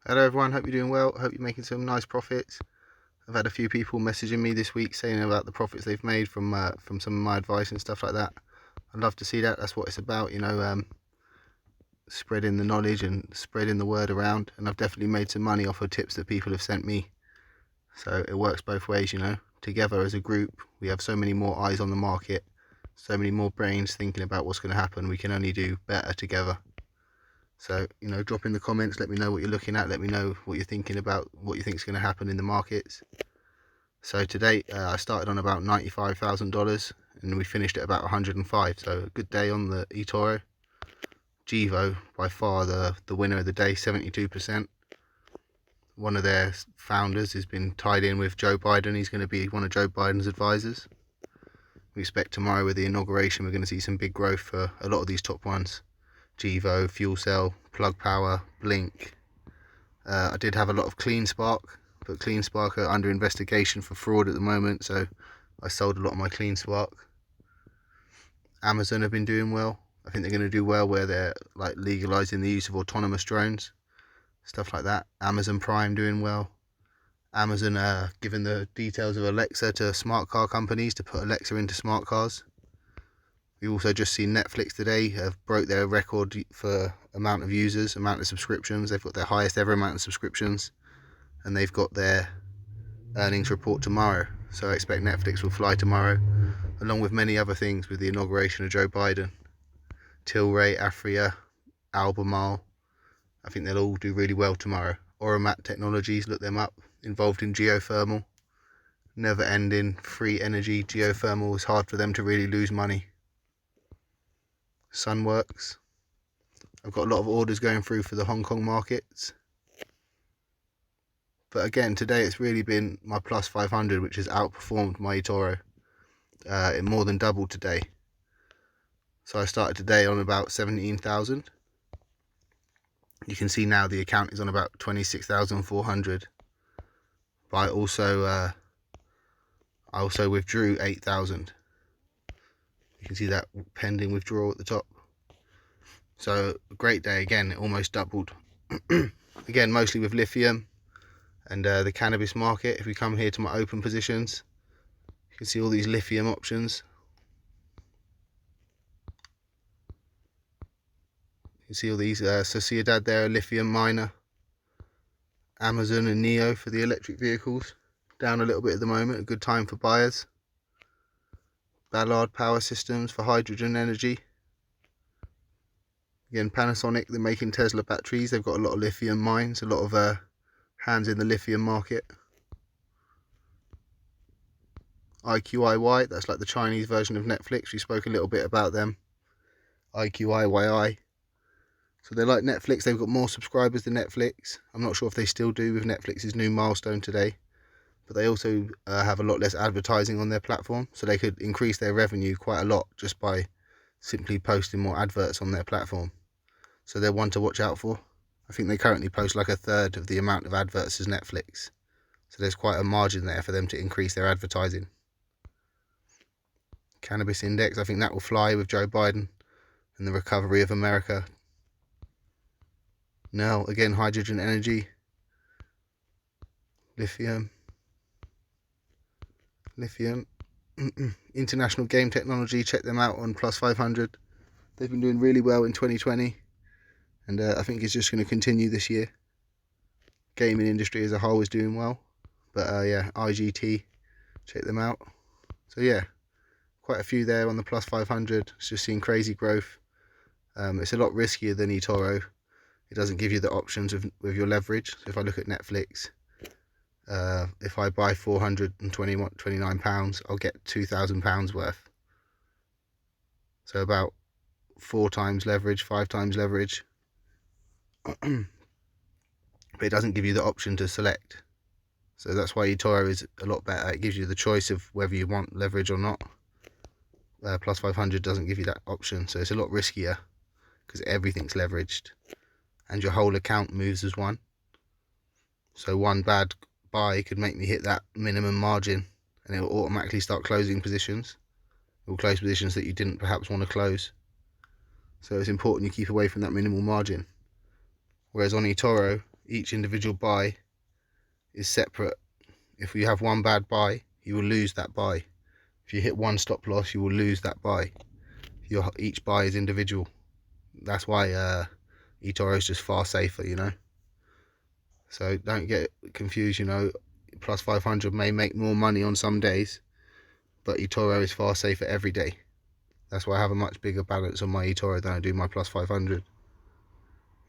Hello everyone, hope you're doing well. Hope you're making some nice profits. I've had a few people messaging me this week saying about the profits they've made from some of my advice and stuff like that. I'd love to see that. That's what it's about, spreading the knowledge and spreading the word around. And I've definitely made some money off of tips that people have sent me. So it works both ways, Together as a group, we have so many more eyes on the market, so many more brains thinking about what's going to happen. We can only do better together. So, drop in the comments, let me know what you're looking at, let me know what you're thinking about, what you think is going to happen in the markets. So today I started on about $95,000 and we finished at about 105. So a good day on the eToro. Gevo, by far the winner of the day, 72%. One of their founders has been tied in with Joe Biden. He's going to be one of Joe Biden's advisors. We expect tomorrow with the inauguration we're going to see some big growth for a lot of these top ones. Gevo, Fuel Cell, Plug Power, Blink. I did have a lot of CleanSpark, but CleanSpark are under investigation for fraud at the moment, so I sold a lot of my CleanSpark. Amazon have been doing well. I think they're going to do well where they're like legalizing the use of autonomous drones, stuff like that. Amazon Prime doing well. Amazon giving the details of Alexa to smart car companies to put Alexa into smart cars. We also just seen Netflix today have broke their record for amount of users, amount of subscriptions. They've got their highest ever amount of subscriptions, and they've got their earnings report tomorrow. So I expect Netflix will fly tomorrow, along with many other things with the inauguration of Joe Biden. Tilray, Afria, Albemarle, I think they'll all do really well tomorrow. Oromat Technologies, look them up, involved in geothermal. Never ending, free energy, geothermal, is hard for them to really lose money. Sunworks, I've got a lot of orders going through for the Hong Kong markets. But again, today it's really been my plus 500, which has outperformed my eToro. It more than doubled today. So I started today on about 17,000. You can see now the account is on about 26,400. But I also withdrew 8,000. You can see that pending withdrawal at the top. So a great day again, it almost doubled. Again, mostly with lithium and the cannabis market. If we come here to my open positions, you can see all these lithium options. You can see all these. Sociedad there, a lithium miner. Amazon and NIO for the electric vehicles. Down a little bit at the moment, a good time for buyers. Ballard Power Systems for hydrogen energy. Again, Panasonic, they're making Tesla batteries. They've got a lot of lithium mines, a lot of hands in the lithium market. IQIY, that's like the Chinese version of Netflix. We spoke a little bit about them. IQIYI. So they're like Netflix. They've got more subscribers than Netflix. I'm not sure if they still do with Netflix's new milestone today. But they also have a lot less advertising on their platform. So they could increase their revenue quite a lot just by simply posting more adverts on their platform. So they're one to watch out for. I think they currently post like a third of the amount of adverts as Netflix. So there's quite a margin there for them to increase their advertising. Cannabis index, I think that will fly with Joe Biden and the recovery of America. Now, again, hydrogen energy. Lithium. International Game Technology, check them out on plus 500. They've been doing really well in 2020. And I think it's just going to continue this year. Gaming industry as a whole is doing well. But yeah, IGT, check them out. So yeah, quite a few there on the plus 500. It's just seeing crazy growth. It's a lot riskier than eToro. It doesn't give you the options with your leverage. So if I look at Netflix, if I buy £429, I'll get £2,000 worth. So about 4 times leverage, 5 times leverage. But it doesn't give you the option to select. So that's why eToro is a lot better. It gives you the choice of whether you want leverage or not. Plus 500 doesn't give you that option, so it's a lot riskier because everything's leveraged and your whole account moves as one. So one bad buy could make me hit that minimum margin and it will automatically start closing positions. It will close positions that you didn't perhaps want to close. So it's important you keep away from that minimal margin. Whereas on eToro, each individual buy is separate. If you have one bad buy, you will lose that buy. If you hit one stop loss, you will lose that buy. Each buy is individual. That's why eToro is just far safer, you know. So don't get confused, you know. Plus 500 may make more money on some days, but eToro is far safer every day. That's why I have a much bigger balance on my eToro than I do my plus 500.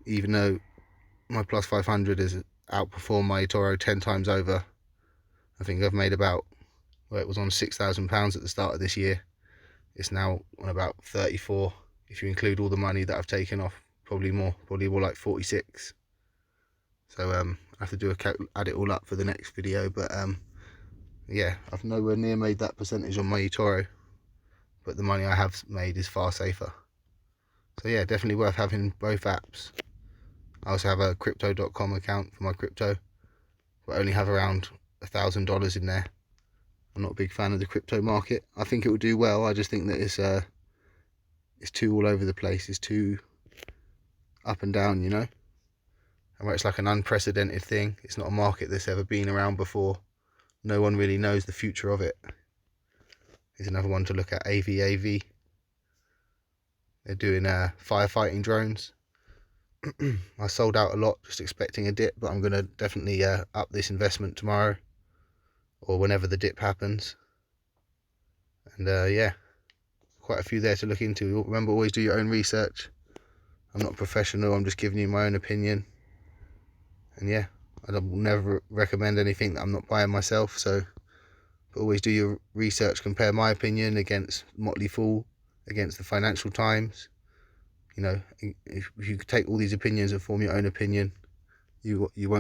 Even though my plus 500 has outperformed my eToro 10 times over. I think I've made about, well, it was on £6,000 at the start of this year. It's now on about 34. If you include all the money that I've taken off, probably more like 46. So I have to do add it all up for the next video, but yeah, I've nowhere near made that percentage on my eToro, but the money I have made is far safer. So yeah, definitely worth having both apps. I also have a crypto.com account for my crypto, but I only have around $1,000 in there. I'm not a big fan of the crypto market. I think it will do well. I just think that it's too all over the place. It's too up and down, you know. And where it's like an unprecedented thing. It's not a market that's ever been around before. No one really knows the future of it. Here's another one to look at, AVAV. They're doing firefighting drones. I sold out a lot just expecting a dip, but I'm going to definitely up this investment tomorrow or whenever the dip happens. And yeah, quite a few there to look into. Remember, always do your own research. I'm not professional, I'm just giving you my own opinion. And yeah, I will never recommend anything that I'm not buying myself, so but always do your research. Compare my opinion against Motley Fool, against the Financial Times. You know, if you take all these opinions and form your own opinion, you won't